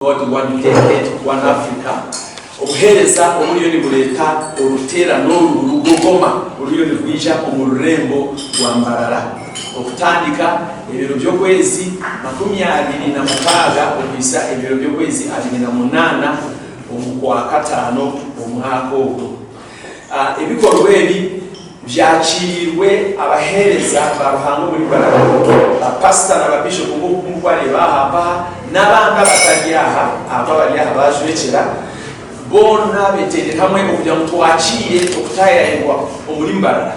God one dedicate one Africa. Obuhereza omuliyoni buleta olutera n'olugogoma oluyoni rwija omurembo rwa Mbarara okutandika ebiro by'okwezi 26 okuyisa ebiro by'okwezi 28 omukwa katano omwaka ogwo. Ebikorwa ebi byakiriwe abahereza baruhango muri Mbarara, pastor n'ababishop ng'ukwale bahapa n'abanga batajyaha ababaliyaha bajwekera bona betende hamwe okugira ngo twakire okutayayirwa omuli Mbarara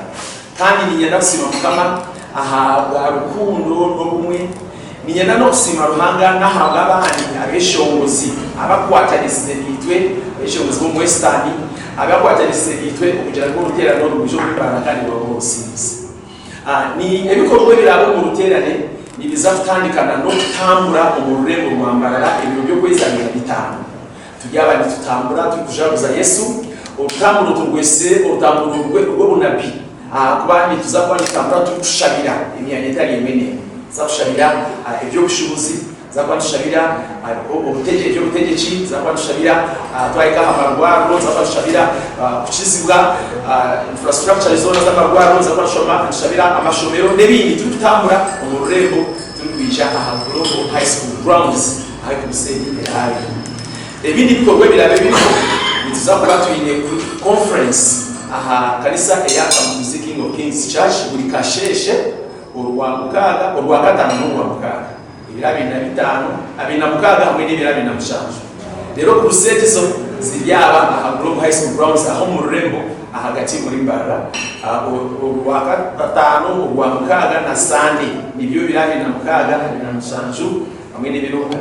kandi ninyenda kusima mukama aha rukundo n'obumwe, ninyenda n'okusima Ruhanga n'aha abandi abeshongozi abakwatanisize bitwe abeshongozi bo Western abakwatanisize bitwe okugira ngo urutera n'orubujo Mbarara kandi bose ni ebikorwa birabo mu ruterane nibiza kutandikana no kutambura mu rurembo rwa Mbarara ibiro byo kwezanira bitanu tujyabandi tutambura tukujabuza Yesu urutamburo turwese urutamburo rw'ubunabi kubandi tuzakwana tutambura tukushabira imyanya itari yemene zakushabira ibyo bushubuzi zakwanishabira ubutegereje ubutegeki zakwanishabira twayika amarwaro zakwanishabira kuchizibwa infrastructure zone z'amarwaro zakwanishabira amashomero n'ibindi tutambura mu rurembo turikwisha aha Global High School grounds aho kumuseni erayi. Ebindi bikorwa birabe biri bizakuba tuyine conference aha kanisa eyaka Music King of Kings Church buri kasheshe urwa gatanu n'urwa mukaga ibirabi na bitanu abina mukaga hamwe n'ibirabi na mushanju. Rero ku rusete zo ziryaba aha Global High School grounds aho mu rurembo ahagati muri Mbarara urwa gatanu urwa mukaga na Sunday nibyo birabi na mukaga na mushanju hamwe n'ibiro 8.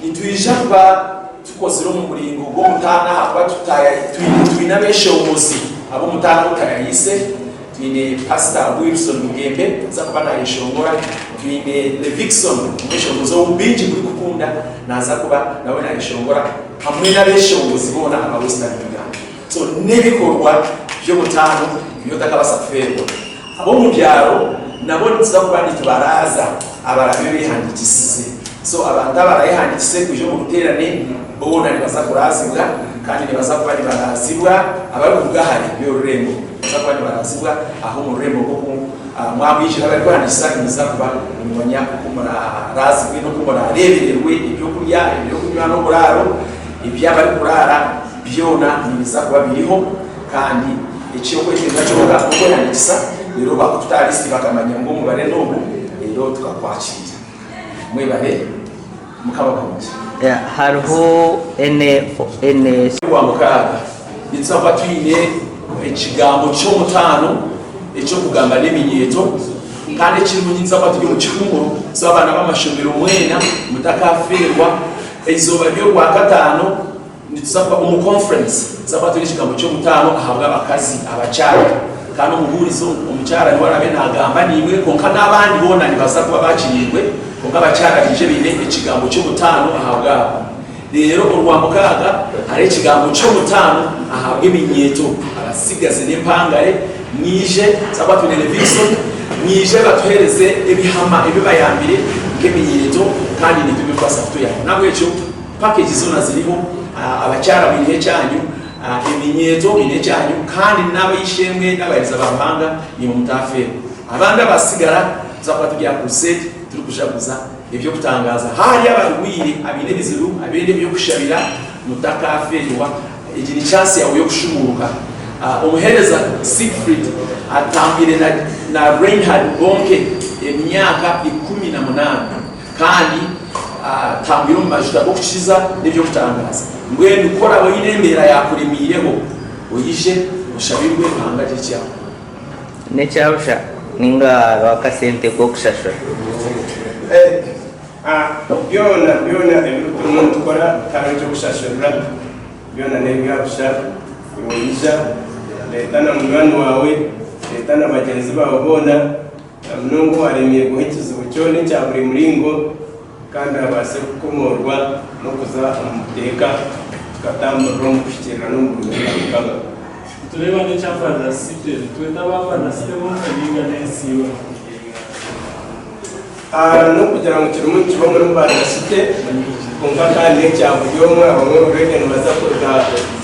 Nitwijamba tukozero mu muringo go mutana haba tutaya twina beshongozi abo mutana utayise twine Pastor Wilson Mugembe zakubana yeshongora twine Levixon beshongozo ubinji kuri kukunda naza kuba nawe na yeshongora hamwe na beshongozi bona aba Western Uganda. So nebikorwa byo mutano byo takabasafero abo mu byaro nabo nzakubana tubaraza abarabe bihandikisize. So abantu barayihandikise kuje mu guterane bona nibazakurazibwa kandi nibazakuba barazibwa abavuga hari byo rurembo bazakuba barazibwa aho mu rurembo kuko mwabije abarwanisa nizakuba umunya kumara razibwe no kumara rebererwe ibyo kurya no buraro ibyabari kurara byona nizakuba biriho kandi icyo kweteza cyo kuko yandikisa rero bakutaristi bakamanya ngo mubare ndogo rero tukakwakira mwebare mukabakunze hariho ene kwa mukaga nitsaba twine ikigambo cyo mutano icyo kugamba n'eminyeto kandi kirimo nitsaba tujye mu kikumuro z'abana b'amashomero mwena mutakaferwa izoba byo kwa gatano nitsaba mu conference zaba turi ikigambo cyo mutano ahabwa abakazi abacyara kandi umuhurizo umucyara ni warabe nagamba nimwe konka n'abandi bona nibaza kuba bakirindwe konka abacyara bije bine ikigambo cyo mutano ahabwa. Rero urwa mukaga hari ikigambo cyo mutano ahabwa iminyeto abasigaze n'impangare mwije zaba turi Levixon mwije batuhereze ebihama ebibayambire nk'eminyeto kandi nibyo bifasa tuya nabwo cyo package zona ziriho abacyara bihe cyanyu iminyeto ine cyanyu kandi n'abayishemwe n'abayiriza bahanga ni mutafe abandi basigara zaba tugiye kusete turi kushabuza ibyo kutangaza hari abarwire abine biziru abine byo kushabira mutakaferwa igini chance yawe yo kushumuruka. Umuhereza Siegfried atambire na Reinhard Bonke emyaka 18 kandi tambiro majuta bokushiza n'ibyo kutangaza ngwe dukora abo yirembera yakuremiyeho uyije ushabirwe hangaje cyawe necyabusha ninga wakasente ko kushashura byona ebintu tukora kandi cyo kushashura byona nebiyabusha uyija leta na mwana wawe leta na bagenzi bawe bona mnongo aremiye guhikiza ubucyone cya buri muringo kandi abase kukomorwa no kuza umuteka tukatambura mu kushikira no mu rwanda tureba ne cyafana site tweta bafana site mu kaninga nesiwa no kugira ngo kirimo kiba muri Mbarara kumva kandi cyavugiyemo abamwe urege baza kuza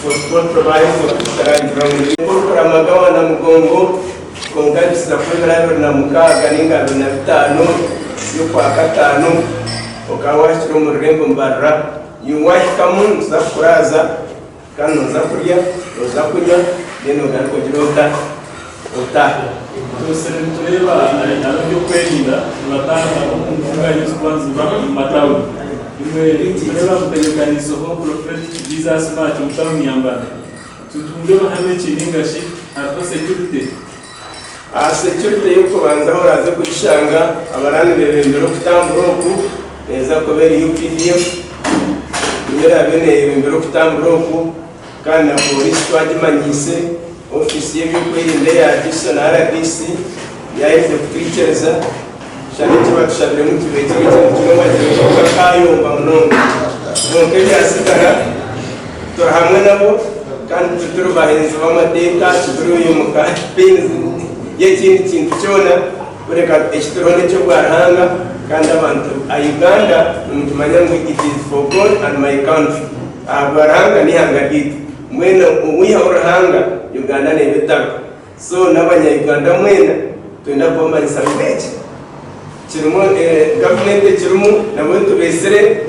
football provider kutarangira ngo amagawa na mugongo konga bisa program na mukaga n'ingabo na 5 yo kwa 5 ukawashira mu Rurengo Mbarara yuwahikamu za kuraza kandi uza kurya uza kunywa neno gariko girota utaha tureba arabyo kwelinda batanga umufunga y'iswanzi mu matawi imwe tureba kutegekanizo ho prophet Jesus match mutamu yambana tutumbe bahame kiningashi ariko security security yuko banza horaze kushanga abarani bebembero kutamburoku neza kubera UPDF nyera bene bebembero kutamburoku kandi na polisi twagimanyise ofisi y'ibikwirinda ya DISO na RDC yaje kutekereza cyane kiba tushabire mu kibete cy'umwanya kayomba munongo none yasigara turahamwe nabo kandi turubahenze b'amateka turuye mu kapinzi y'ikindi kintu cyona bureka ekitorone cyo barahanga kandi abantu a Uganda n'umtumanya ngo it is for God and my country abaranga ni hangagiti mwena uwiha urahanga Uganda ne betaka so n'abanya Uganda mwena twenda bomba isabete kirimo government kirimo nabo tubesere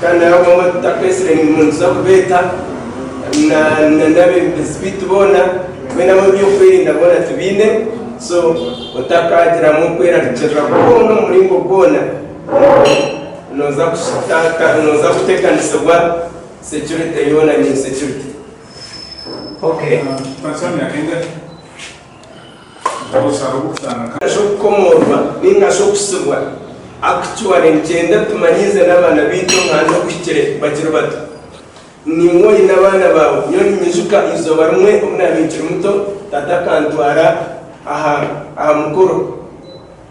kandi abo mutakesere ni munsi kubeta na ndabe bisbitubona mwena mu byo kwirinda bona tubine so utakagira mu kwera rikira kuno muri ngo bona noza kushitaka noza kutekanisa security yona ni security. Okay. Pensami akenge. Kasho komorwa ningasho kusubwa actually ngenda tumanyize n'abana bito nkano kushikire bakiro bato nimwo inabana bawo nyoni mizuka izo barumwe umwana bikiri muto tatakantwara aha mukuru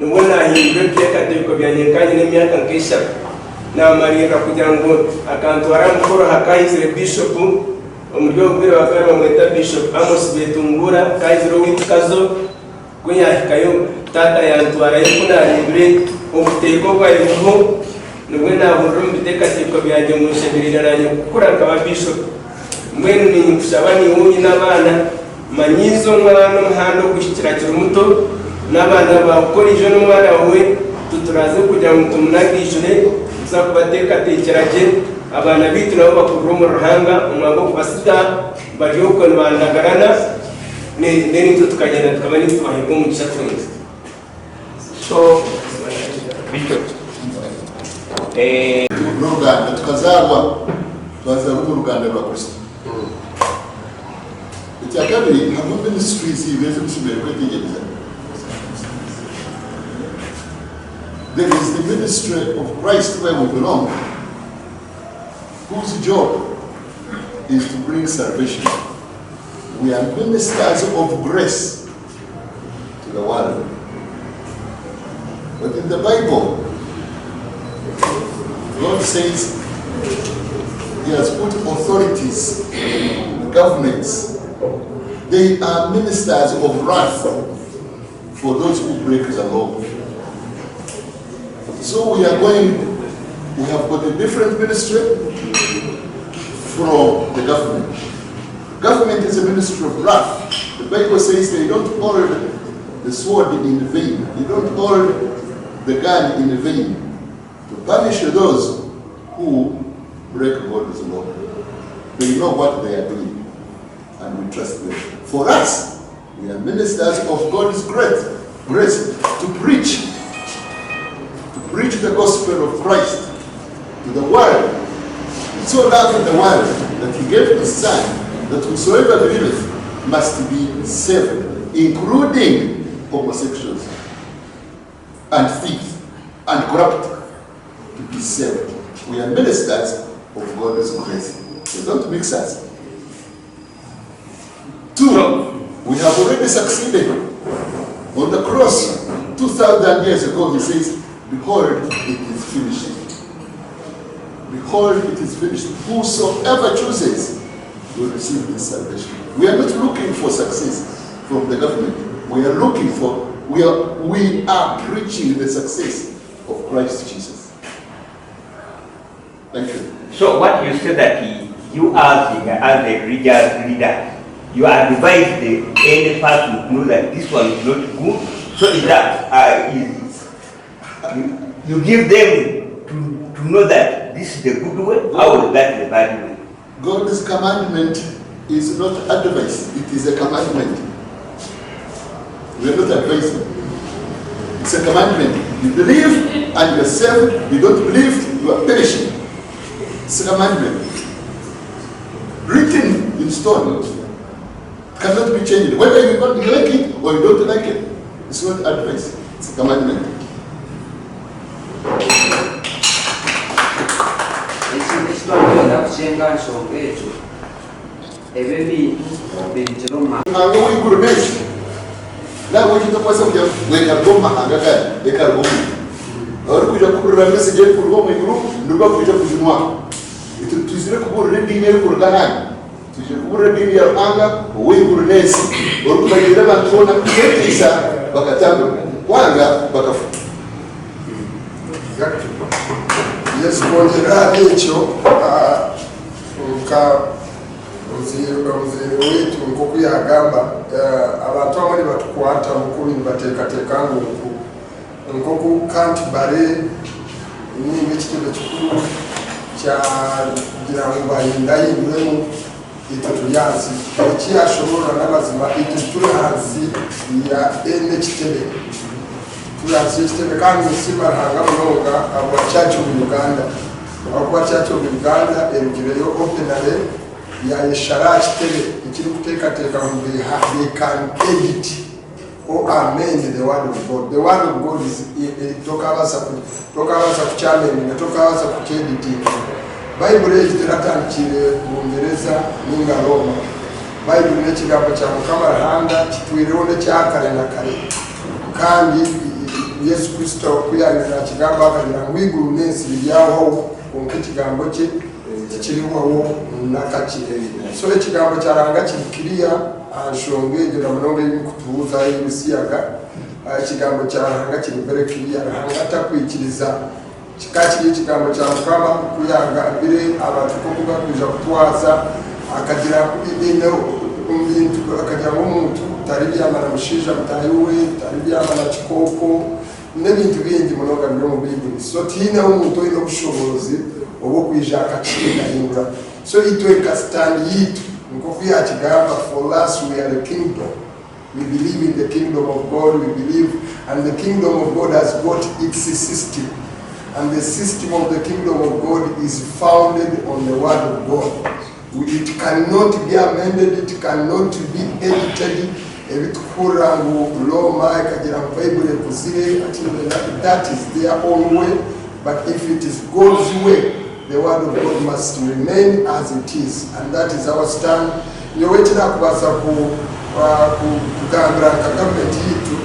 nubona hindwe byeka teko byanyekanye n'imyaka nkisha na marira kugira ngo akantwara mukuru hakayizire bishop umuryo gwira bakara bamwita bishop Amos Betungura kayiziro witkazo kunyahikayo tata yantwara yikuna libre ubuteko bwayo nubwo naburo mbiteka teko byanje mushebirira nanyo kukura kaba bishop mwene ni kushabani wunyi n'abana manyizo mwana mhando kushikira kirumuto n'abana bakora ijo n'umwana wawe tuturaze kugira ngo tumunagishure za kubateka tekeraje abana bitu nabo bakuru mu ruhanga umwango kubasita bari uko bandagarana neni tukagenda tukabani twahigo mu cyatwese So Bishop Uganda tukazarwa twazarwa mu Uganda rwa Kristo icyakabiri ntabwo ministries ibeze gusubira kwetegereza. There is the ministry of Christ where we belong, whose job is to bring salvation. We are ministers of grace to the world. But in the Bible, God says He has put authorities, governments. They are ministers of wrath for those who break the law. So we have got a different ministry from the government. Government is a ministry of wrath. The Bible says they don't hold the sword in vain. They don't hold the gun in vain to punish those who break God's law. They know what they are doing, and we trust them. For us, we are ministers of God's grace to preach the gospel of Christ to the world. He so loved the world that He gave His Son, that whosoever believeth must be saved, including homosexuals and thieves and corrupt, to be saved. We are ministers of God's grace. So don't mix us. 2, we have already succeeded. On the cross, 2,000 years ago, He says, behold, it is finished. Behold, it is finished. Whosoever chooses will receive this salvation. We are not looking for success from the government. We are preaching the success of Christ Jesus. Thank you. So what you said that you as a religious leader, you advise any person to know that this one is not good. So is that you give them to know that this is the good way or that is the bad way? God's commandment is not advice, it is a commandment. We are not advising. It's a commandment. You believe and you are saved. You don't believe, you are perishing. It's a commandment. Written in stone. Cannot be changed. Whether you like it or you don't like it, it's not advice. It's a commandment. Nawe kitapasa kuja weka goma angaka weka goma. Ori kuja kurura message yetu kurwa mwiguru nduba kuja kujinwa. Itu tuzire kubura dini yetu kurgana. Tuzire kubura dini ya anga wiguru nesi. Ori kubagira bantona kutisa bakatanga kwanga bakafu. Yes, kongera ekyo nka omuzeere wetu nk'oku yagamba abantu abali batukwata mukulu nibateekateeka nk'oku kantibale ninga ekitebe kikulu kyagira ngu bayindayindulemu itwe tuli hansi ekyashobola n'amazima itwe tuli hansi ya n'ekitebe tuli hansi y'ekitebe kandi simaranga munonga abwa church of Uganda abakuba church of Uganda erugireyo openale yayeshara kitebe ikiri kuteekateeka mu they can edit or amend the word of God. The word of God is tokabasa kukyamenga tokabasa kukyeditinga. Bayibuli ekiteratandikire mu Bungereza ninga Roma. Bayibuli n'ekigambo kya Mukama Ruhanga kitwirewo n'ekyakale na kale kandi Yesu Kristo okuyalira kigambo akagira ngu igulu n'ensi biryawo konka ekigambo kye kiriwawo nakakire. So ekigambo kyaranga kirikiriya nshonga egyo namunonga ebikutubuuza ebisiyaga ekigambo kyaranga kiri very clear Ruhanga takwikiriza kikakiri ekigambo kya Mukama kuyanga mbere abantu kokuba kuja kutwaza akagira omuntu akagira omuntu tari byamana mushinja mutayiwe tari byamana kikoko n'ebintu bingi munonga byo mu Bibuli. So tiine omuntu oyina obushobozi obw'okwija akakirengahindura. So itweka stand yitu nkoku yakigamba for us we are the kingdom. We believe in the kingdom of God. We believe and the kingdom of God has got its system. And the system of the kingdom of God is founded on the word of God. It cannot be amended, it cannot be edited. That is their own way. But if it is God's way, the word of God must remain as it is. And that is our stand. Nyowetera kubasa kugambira government yitu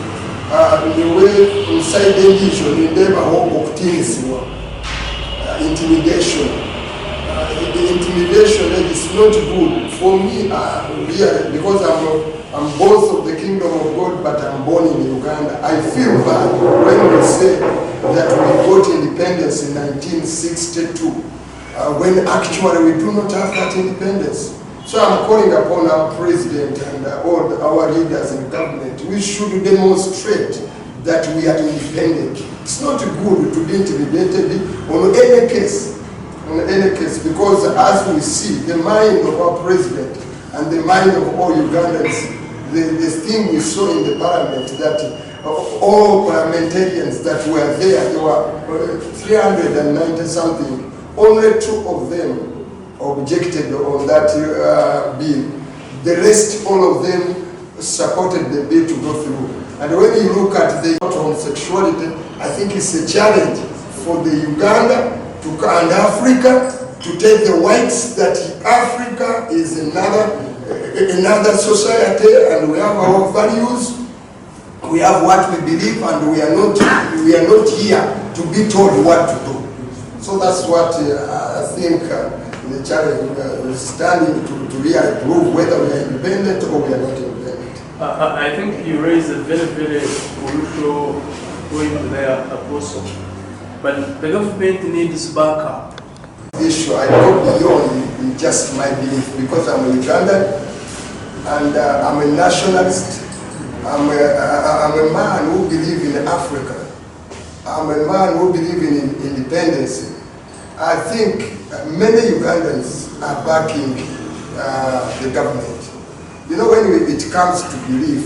niwe inside endition nindebaho okutinisibwa intimidation. Intimidation is not good for me really, because I'm both of the kingdom of God, but I'm born in Uganda. I feel bad when we say that we got independence in 1962, when actually we do not have that independence. So I'm calling upon our president and all our leaders in government. We should demonstrate that we are independent. It's not good to be intimidated on any case. Because as we see, the mind of our president and the mind of all Ugandans, the thing we saw in the parliament, that all parliamentarians that were there were 390 something, only 2 of them objected on that bill. The rest, all of them supported the bill to go through. And when you look at the homosexuality, I think it's a challenge for the Uganda and Africa to take the whites that Africa is another society and we have our values, we have what we believe, and we are not here to be told what to do. So that's what I think the challenge is standing to really prove whether we are independent or we are not independent. I think you raised a very, very crucial point there, Apostle. But the government needs backup. Issue, I go beyond just my belief because I'm a Ugandan and I'm a nationalist. I'm a man who believes in Africa. I'm a man who believes in independence. I think many Ugandans are backing the government. You know, when it comes to belief,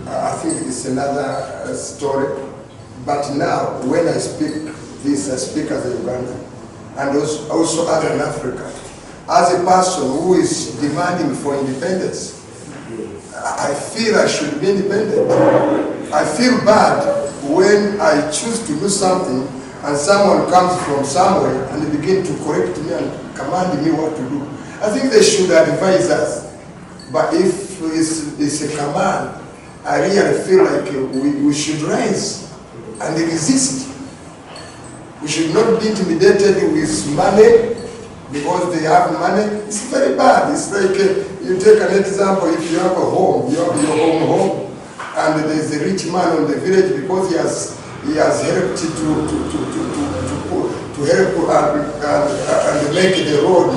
I think it's another story. But now, when I speak this, I speak as a Ugandan and also as an African. As a person who is demanding for independence, I feel I should be independent. I feel bad when I choose to do something and someone comes from somewhere and they begin to correct me and command me what to do. I think they should advise us. But if it's a command, I really feel like we should rise and resist. We should not be intimidated with money because they have money. It's very bad. It's like you take an example, if you have a home, you have your own home, and there's a rich man on the village because he has helped to help and make the road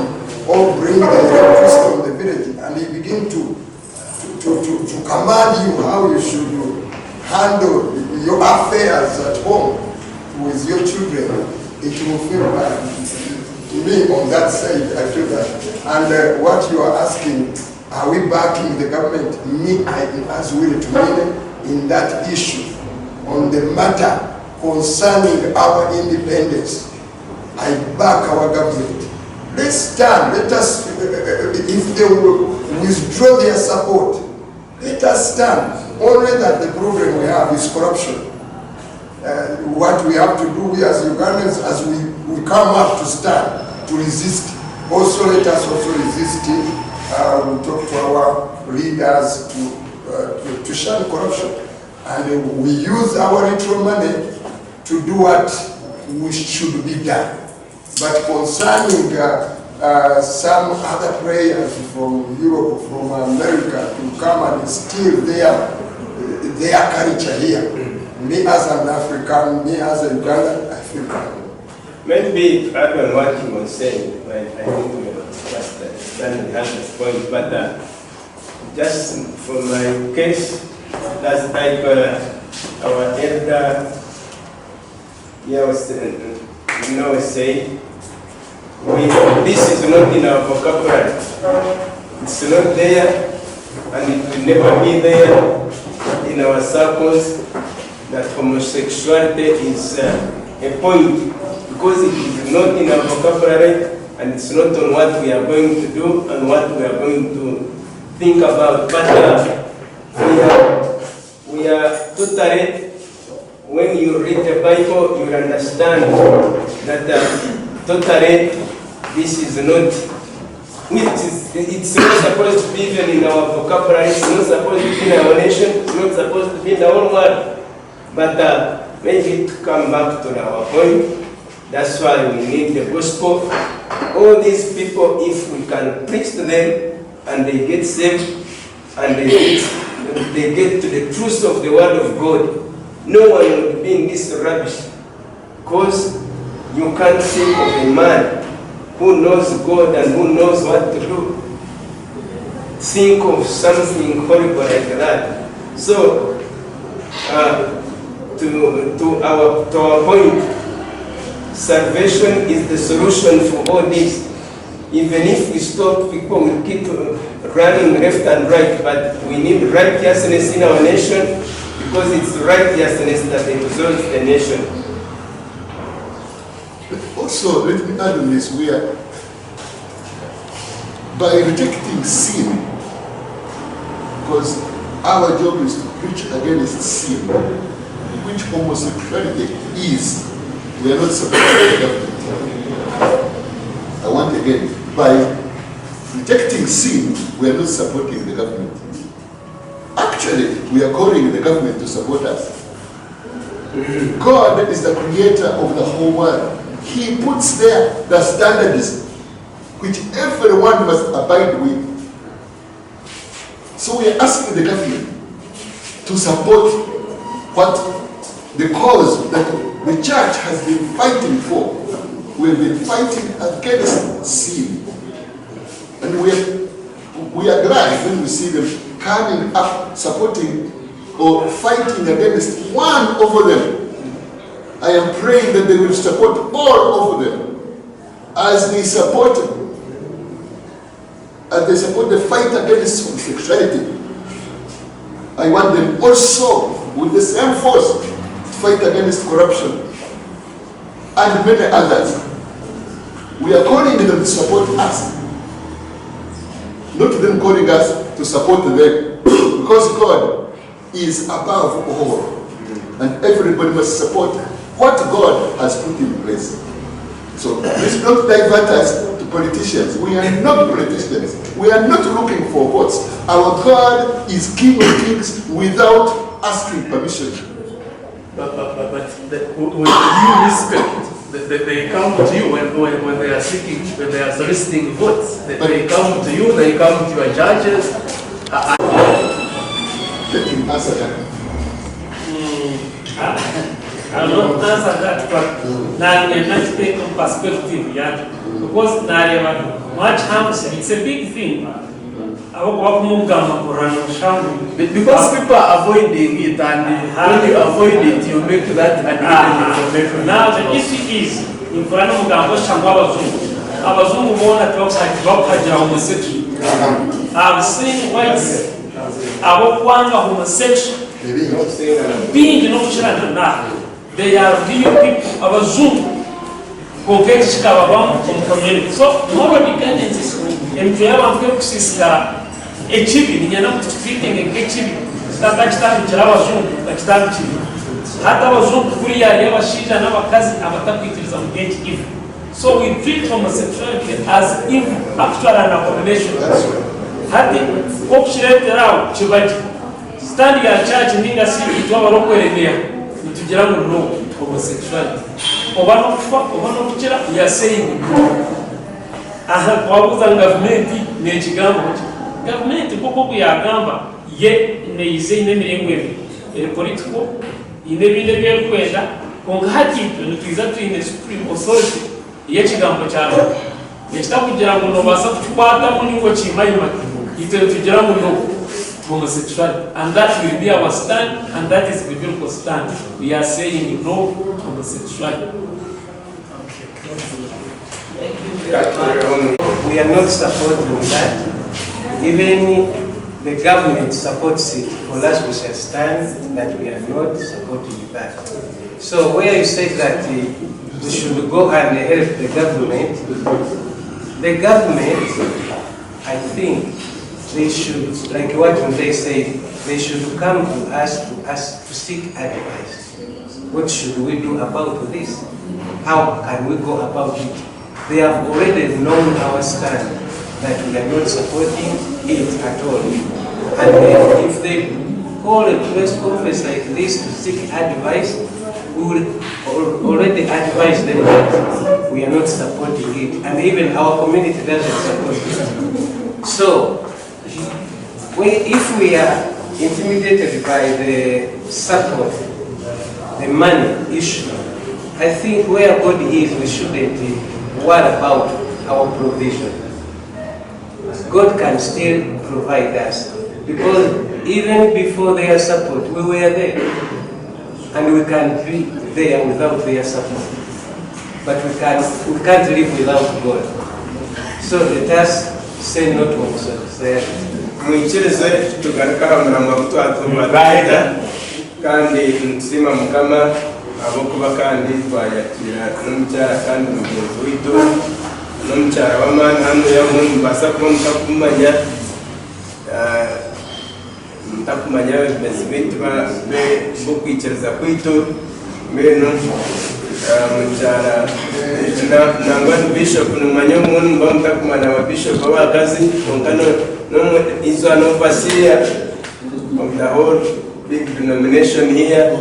or bring the electricity on the village, and he begin to command you how you should handle your affairs at home with your children. It will feel bad. To me, on that side, I feel that. And what you are asking, are we backing the government? Me, I am as willing to win in that issue. On the matter concerning our independence, I back our government. Let's stand. Let us, if they will withdraw their support, let us stand. Only that the problem we have is corruption. What we have to do, we as Ugandans, as we come up to stand, to resist. Also, let us also resist. We talk to our leaders to shun corruption. And we use our little money to do what we should be done. But concerning some other players from Europe, from America, to come and steal their culture here, me as an African, me as a Ugandan, I feel bad. Maybe to add on what he was saying, I think we just understand the point, but just for my case, that's like our elder was saying, this is not in our vocabulary. It's not there, and it will never be there in our circles, that homosexuality is a point, because it is not in our vocabulary, and it's not on what we are going to do and what we are going to think about. But we are totally, when you read the Bible, you understand that totally this is not, it's not supposed to be even in our vocabulary, it's not supposed to be in our nation, it's not supposed to be in the whole world. But maybe to come back to our point, that's why we need the gospel. All these people, if we can preach to them and they get saved and they get to the truth of the word of God, no one would be in this rubbish. Because you can't think of a man who knows God and who knows what to do. Think of something horrible like that. So, to our point, salvation is the solution for all this. Even if we stop, people will keep running left and right, but we need righteousness in our nation, because it's righteousness that exalts the nation. But also, let me add on this, by rejecting sin, because our job is to preach against sin, which homosexuality is. We are not supporting the government. I want again, by rejecting sin, we are not supporting the government. Actually, we are calling the government to support us. God is the creator of the whole world. He puts there the standards which everyone must abide with. So we are asking the government to support what the cause that the church has been fighting for. We've been fighting against sin. And we are glad when we see them coming up, supporting or fighting against one over them. I am praying that they will support all over them as they support the fight against homosexuality. I want them also, with the same force, to fight against corruption and many others. We are calling them to support us, not them calling us to support them, because God is above all, and everybody must support what God has put in place. So let's not divert us to politicians. We are not politicians. We are not looking for votes. Our God is King of Kings without asking permission. But with due respect, they come to you when they are seeking, when they are soliciting votes. They come to you, they come to your judges. Let him answer that. I will not answer that, but now we are not taking perspective yet. Because now much happens, it's a big thing. Because people are avoiding it, and when you avoid it, you make that an information. Now the issue is, in front of Abazungu want to talk about homosexual. I've seen whites, homosexual, being no children. They are real people, Abazungu, who get Chicago from community. So, moral dependencies, and we have to achieving, you know, treating and achieving. That's time Abazungu, that's time achieving. Hata Abazungu, we are never shit and our cousin, our capitals of get evil. So we treat homosexuality as if actual an abomination. Hati, option around, Chibati. Stand your church in India City to our local area. To Jiramu no homosexuality. We are saying government government koko kuyagamba ye neize ne political inebinde byekwenda konga hati ntuiza twine supreme authority yekigambo kyabo ekitakugira ngo basa kukwata muningo kimanyima itero tugira muno homosexuality, and that will be our stand, and that is the biblical stand. We are saying no homosexuality. We are not supporting that. Even the government supports it. For us, we shall stand that we are not supporting that. So where you say that we should go and help the government, I think they should, like what they say, they should come to us to seek advice. What should we do about this? How can we go about it? They have already known our stand that we are not supporting it at all. And if they call a press conference like this to seek advice, we will already advise them that we are not supporting it, and even our community doesn't support it. So, if we are intimidated by the support, the money issue, I think where God is, we shouldn't worry about our provision. God can still provide us, because even before their support, we were there, and we can be there without their support. But we can't live without God. So let us say no to homosexuality. Mwikirize tugaruka hamuramba kutwatumabaida kandi ntsima mukama abokuba kandi twayakira n'umucyara kandi mugenzi witu n'umucyara w'amana hano yamuntu basa kuba mutakumanya bimeze bintu bo kwikiriza kwitu mbeno mucyara nangwa bishop numanya umuntu mba mutakumana wa bishop abakazi onkano no overseer of the whole big denomination here,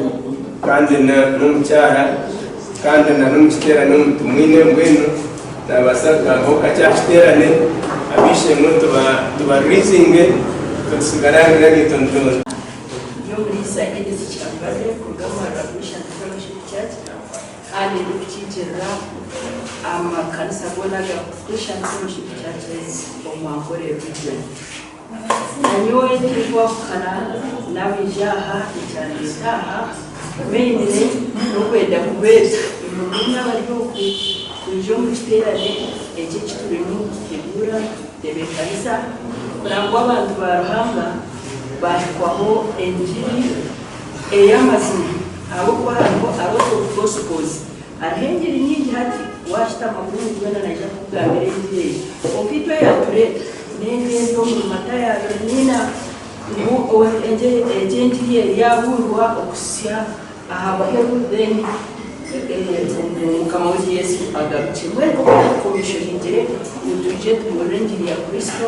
kandi na n'umucyara kandi na n'umukitera n'umutumwine mbwenu nabasaka ngo kacyakiterane abishe ngo tuba raising tusigaranga n'itondo yo muri side y'iki cyangwa ku gahunda Mission Fellowship Church kandi kukitirira amakanisa gonaga Christian Fellowship Churches mu Ankole region. Nanyowe twakana nabijaha icyanditaha mainly nokwenda kubeza imumuna bariho kujo mu kiterane eki kiturimo kigura debekanisa kurangwa abantu baruhanga bahikwaho enjiri eyamazina abo kwarango abo gospels arhengeri nyingi hati washita makuru ngwana naija kugambira enjiri okitwe yatureta nendo mu mataya nina ngo enjiri yabulwa okusya abaheru then kama uzi Yesu agarukiye mwene ko komishoninjire utuje tumurengiri ya Kristo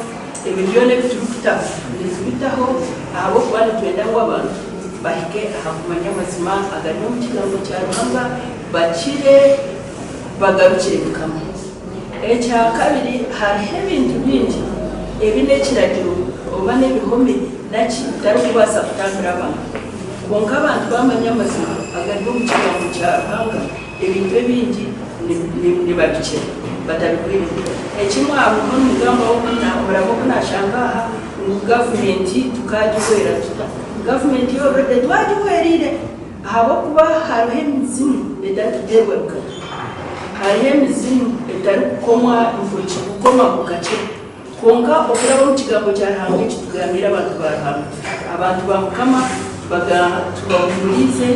ebibyone bitubitaho abo kwani twenda ngo abantu bahike ahakumanya mazima agano mu kigambo cya Ruhanga bakire bagarukire kama echa kabiri hari ibintu bingi ebinekiragiro obane bihome naki tari kubasa kutambira abantu bonka abantu bamanya mazima agano mu kigambo cya Ruhanga ebintu bingi ni babikira batabikwiriye ekimwe abo mu mugambo wo kunamuramo kunashangaha government tukagikwera tuta government yo rede twagikwerire habo kuba hariho imizimu edatugerweka hariho imizimu etari kukomwa intoki gukoma ku gace konka okuraba mu kigambo cya Ruhanga kitugamira abantu barahanga abantu bamukama bagatubamulize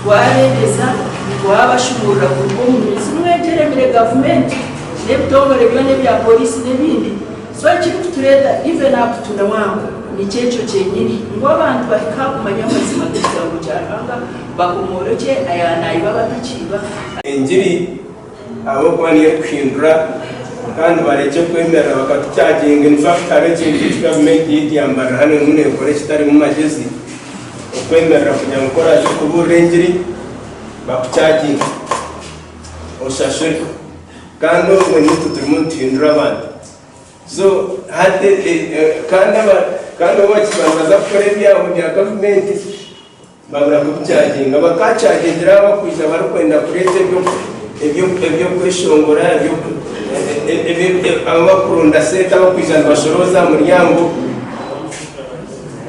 twarebeza twabashumura ku bw'umuzi mwegeremire government n'ebitongole byone bya polisi n'ebindi so kiri kutureta even up to the wangu ni cyeco cyenyini ngo abantu bakakumanya amazima y'kigambo cya Ruhanga bakumoroke ayanayi babatakiba enjiri abo kwaniye kwindura kandi bareke kwemera bakatucyaginga in fact abekintu government yitiyambara hano mu NKORE kitari mu magezi kwemera kugira ngo koraje kuburengeri bakucyaginga oshashwe kandi ngo nitu turimo tindura abantu so hate kandi bakibanza kore byabo bya government babura kucyaginga bakacagingira bakwiza barikwenda kurete ebyo kwishongora ebyo abakurunda seta bakwiza bashoroza muryango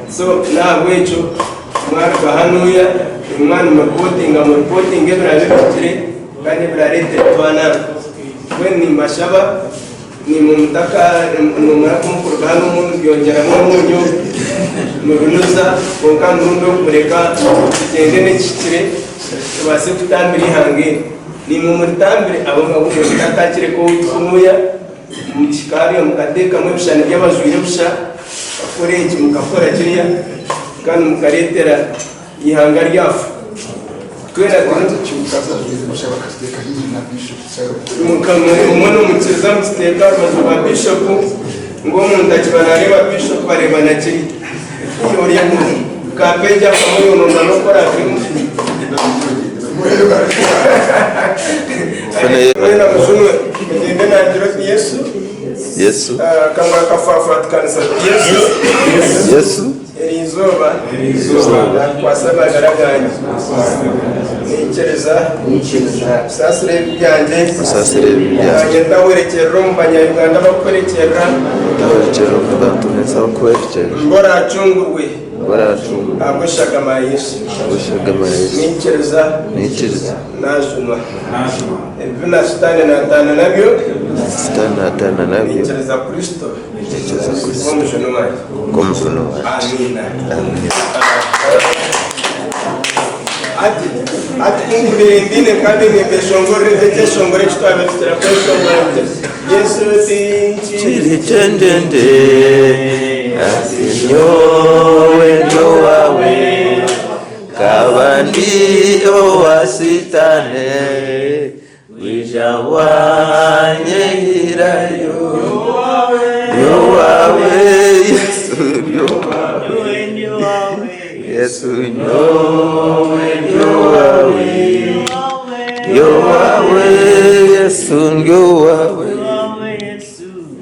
so ntabwo ejo mwari bahanuya umwana mureportinga ebirabikire kandi birarete twana when ni mashaba ni mumutaka numara kumukurwa hano umuntu byongeramo umunyu mu binuza konka nundo kureka kigende n'ikikire base kutambira ihange ni mu mutambire abo ngabo batakire ko umuya mu kikari mu kadeka mu bishane by'abajwire busha akore iki mukakora kiriya kandi mukaretera ihanga ryafu twera cyukaza bishaka bakateka hino na bishop umuntu muteza muteka bazuba bishop ngo umuntu akibanareba bishop bareba na kiri uriya muntu kapeja kamoyo umuntu anokora krimu Mwena mzunwe mjengena njiro Yesu kama kafafu kanisa Yesu Erizoba kwa sababu garaganya nichereza sasire byanjye agenda werekera mu banyarwanda bakwerekera mbora acungurwe agushagama Yesu nichereza najuma evina stane natana nabyo nichereza Kristo komfuno ati ingurindine kandi nibeshongore ndekeshongore kitwabetera kweshongore Yesu chiri chendende asinyowe ndo wawe kabandi owasitane wijawanye hirayo yowawe Yesu Yesu nyowe yowawe Yesu nyowawe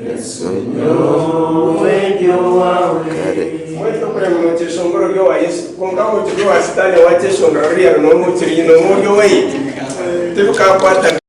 Yesu nyowe yowawe wewe kure mu cyeshongoro ryo wa Yesu konga mu cyo wa sitani wa cyeshongoro riya no mu kiri no mu ryo we tebukakwata